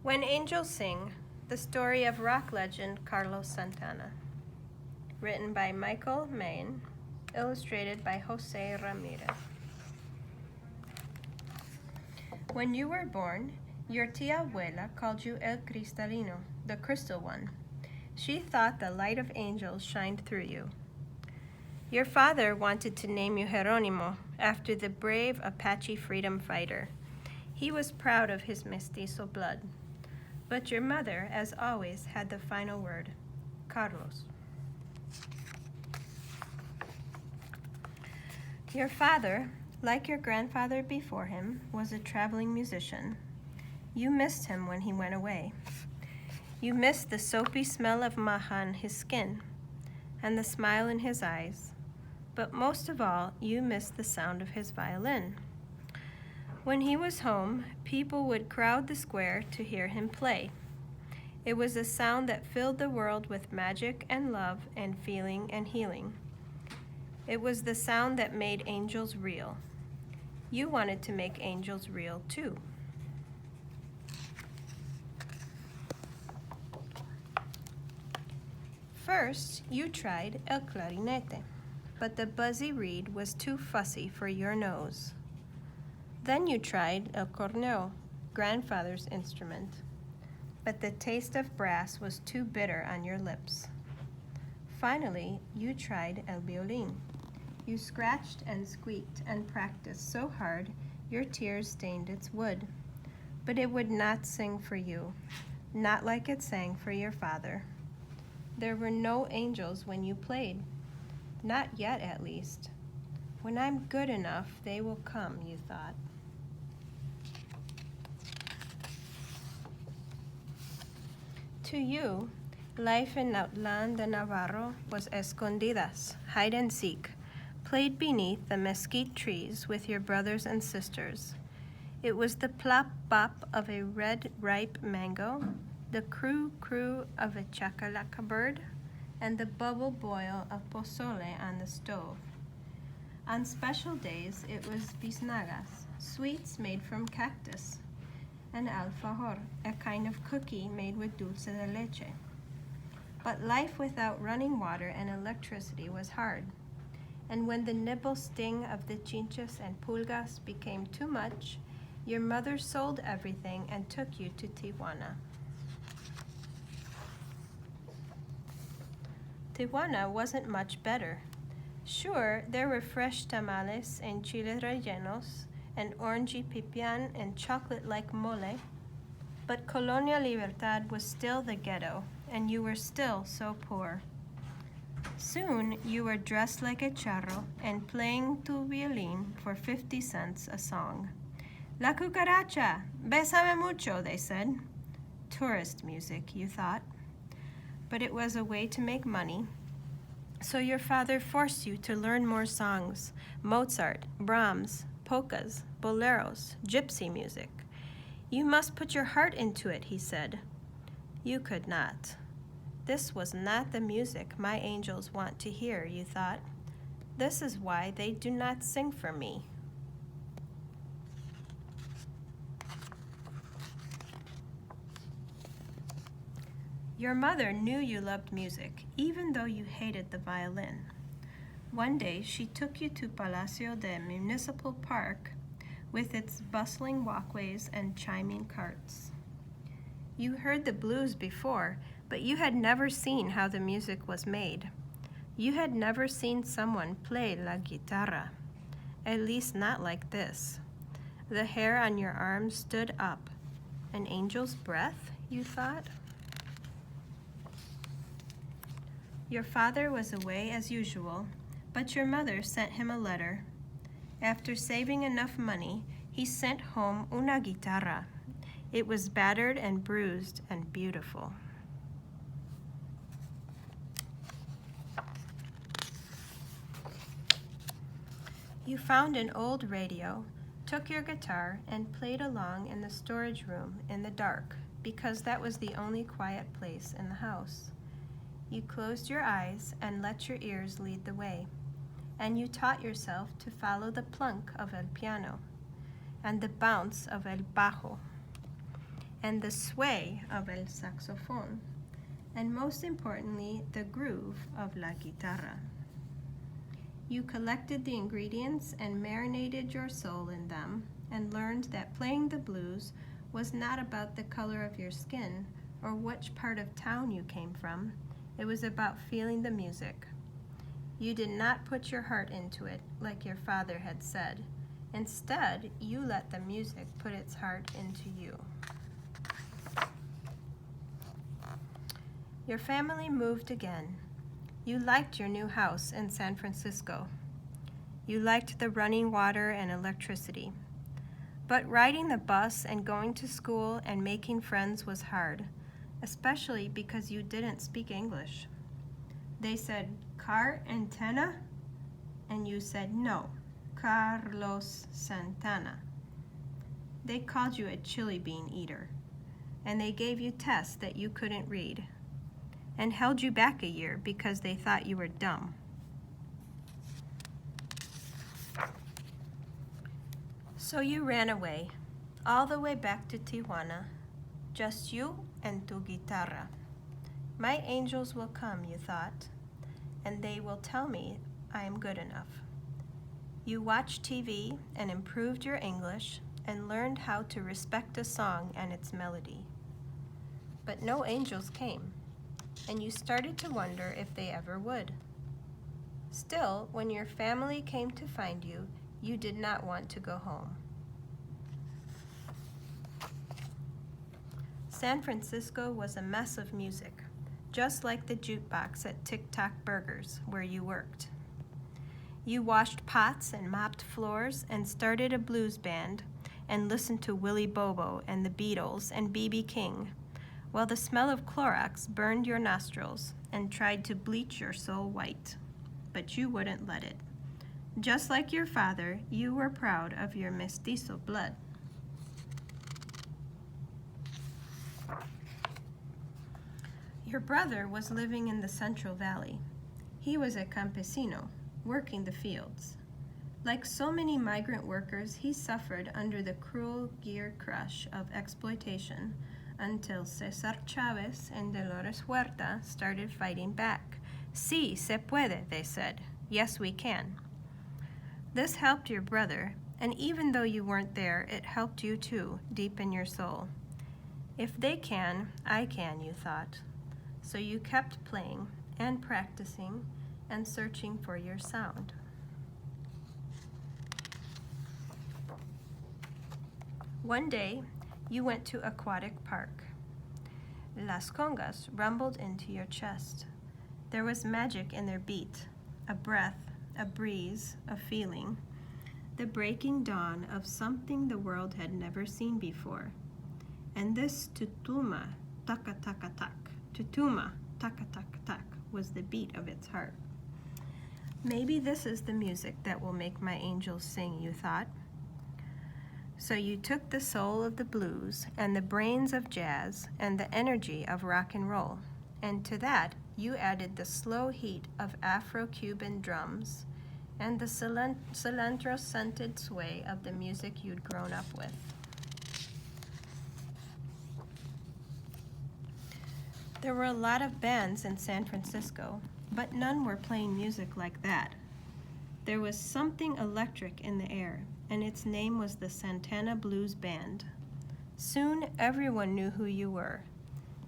When Angels Sing, the story of rock legend Carlos Santana. Written by Michael Main, illustrated by Jose Ramirez. When you were born, your tia abuela called you El Cristalino, the crystal one. She thought the light of angels shined through you. Your father wanted to name you Geronimo, after the brave Apache freedom fighter. He was proud of his mestizo blood. But your mother, as always, had the final word, Carlos. Your father, like your grandfather before him, was a traveling musician. You missed him when he went away. You missed the soapy smell of maja on his skin and the smile in his eyes. But most of all, you missed the sound of his violin. When he was home, people would crowd the square to hear him play. It was a sound that filled the world with magic and love and feeling and healing. It was the sound that made angels real. You wanted to make angels real too. First, you tried el clarinete, but the buzzy reed was too fussy for your nose. Then you tried el corneo, grandfather's instrument, but the taste of brass was too bitter on your lips. Finally, you tried el violin. You scratched and squeaked and practiced so hard your tears stained its wood. But it would not sing for you, not like it sang for your father. There were no angels when you played, not yet at least. When I'm good enough, they will come, you thought. To you, life in Outland de Navarro was escondidas, hide and seek, played beneath the mesquite trees with your brothers and sisters. It was the plop-bop of a red, ripe mango, the crew-crew of a chacalaca bird, and the bubble boil of pozole on the stove. On special days, it was biznagas, sweets made from cactus, and alfajor, a kind of cookie made with dulce de leche. But life without running water and electricity was hard. And when the nibble sting of the chinches and pulgas became too much, your mother sold everything and took you to Tijuana. Tijuana wasn't much better. Sure, there were fresh tamales and chiles rellenos, and orangey pipián and chocolate-like mole, but Colonia Libertad was still the ghetto, and you were still so poor. Soon, you were dressed like a charro and playing tu violin for 50 cents a song. La cucaracha, bésame mucho, they said. Tourist music, you thought. But it was a way to make money. So your father forced you to learn more songs, Mozart, Brahms, polkas, boleros, gypsy music. You must put your heart into it, he said. You could not. This was not the music my angels want to hear, you thought. This is why they do not sing for me. Your mother knew you loved music, even though you hated the violin. One day, she took you to Palacio de Municipal Park with its bustling walkways and chiming carts. You heard the blues before, but you had never seen how the music was made. You had never seen someone play la guitarra, at least not like this. The hair on your arms stood up. An angel's breath, you thought? Your father was away as usual, but your mother sent him a letter. After saving enough money, he sent home una guitarra. It was battered and bruised and beautiful. You found an old radio, took your guitar, and played along in the storage room in the dark, because that was the only quiet place in the house. You closed your eyes and let your ears lead the way, and you taught yourself to follow the plunk of el piano and the bounce of el bajo. and the sway of el saxofón, and most importantly, the groove of la guitarra. You collected the ingredients and marinated your soul in them, and learned that playing the blues was not about the color of your skin or which part of town you came from. It was about feeling the music. You did not put your heart into it like your father had said. Instead, you let the music put its heart into you. Your family moved again. You liked your new house in San Francisco. You liked the running water and electricity. But riding the bus and going to school and making friends was hard, especially because you didn't speak English. They said, "Car antenna?" And you said, "No, Carlos Santana." They called you a chili bean eater, and they gave you tests that you couldn't read, and held you back a year because they thought you were dumb. So you ran away, all the way back to Tijuana, just you and tu guitarra. My angels will come, you thought, and they will tell me I am good enough. You watched TV and improved your English and learned how to respect a song and its melody. But no angels came, and you started to wonder if they ever would. Still, when your family came to find you, you did not want to go home. San Francisco was a mess of music, just like the jukebox at Tic Tac Burgers, where you worked. You washed pots and mopped floors and started a blues band and listened to Willie Bobo and the Beatles and B.B. King, while the smell of Clorox burned your nostrils and tried to bleach your soul white. But you wouldn't let it. Just like your father, you were proud of your mestizo blood. Your brother was living in the Central Valley. He was a campesino, working the fields. Like so many migrant workers, he suffered under the cruel gear crush of exploitation until Cesar Chavez and Dolores Huerta started fighting back. Sí, se puede, they said. Yes, we can. This helped your brother, and even though you weren't there, it helped you too, deep in your soul. If they can, I can, you thought. So you kept playing and practicing and searching for your sound. One day, you went to Aquatic Park. Las congas rumbled into your chest. There was magic in their beat, a breath, a breeze, a feeling, the breaking dawn of something the world had never seen before. And this tutuma, taka taka tak, tutuma, taka taka tak, was the beat of its heart. Maybe this is the music that will make my angels sing, you thought. So you took the soul of the blues and the brains of jazz and the energy of rock and roll, and to that you added the slow heat of Afro-Cuban drums and the cilantro-scented sway of the music you'd grown up with. There were a lot of bands in San Francisco, but none were playing music like that. There was something electric in the air, and its name was the Santana Blues Band. Soon everyone knew who you were.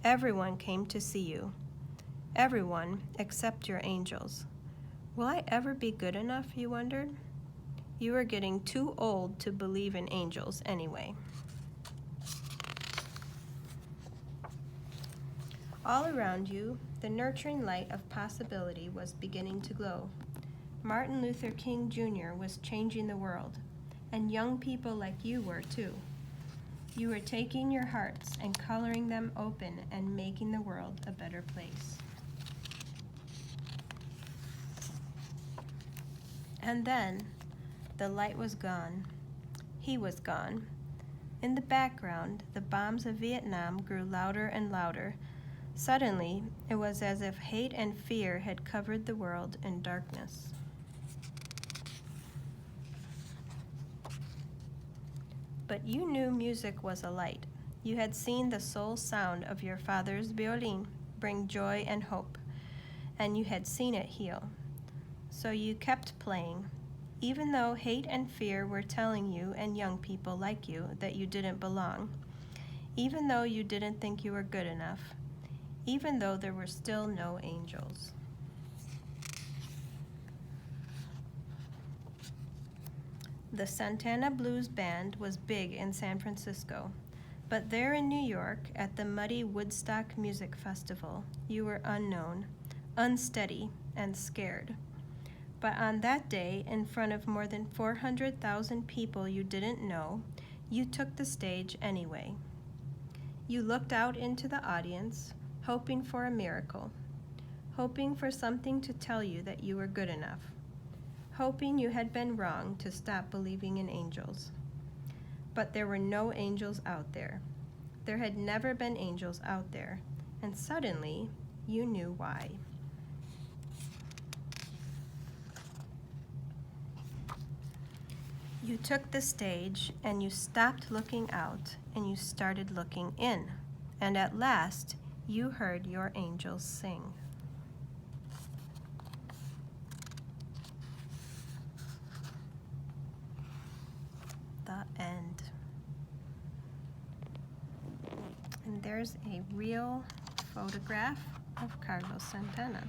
Everyone came to see you. Everyone except your angels. Will I ever be good enough, you wondered? You were getting too old to believe in angels anyway. All around you, the nurturing light of possibility was beginning to glow. Martin Luther King Jr. was changing the world, and young people like you were too. You were taking your hearts and coloring them open and making the world a better place. And then, the light was gone. He was gone. In the background, the bombs of Vietnam grew louder and louder. Suddenly, it was as if hate and fear had covered the world in darkness. But you knew music was a light, You had seen the sole sound of your father's violin bring joy and hope, and you had seen it heal. So you kept playing, even though hate and fear were telling you and young people like you that you didn't belong, even though you didn't think you were good enough, even though there were still no angels. The Santana Blues Band was big in San Francisco, but there in New York at the muddy Woodstock Music Festival, you were unknown, unsteady, and scared. But on that day, in front of more than 400,000 people you didn't know, you took the stage anyway. You looked out into the audience, hoping for a miracle, hoping for something to tell you that you were good enough, hoping you had been wrong to stop believing in angels. But there were no angels out there. There had never been angels out there, and suddenly you knew why. You took the stage and you stopped looking out and you started looking in, and at last you heard your angels sing. The end. And there's a real photograph of Carlos Santana.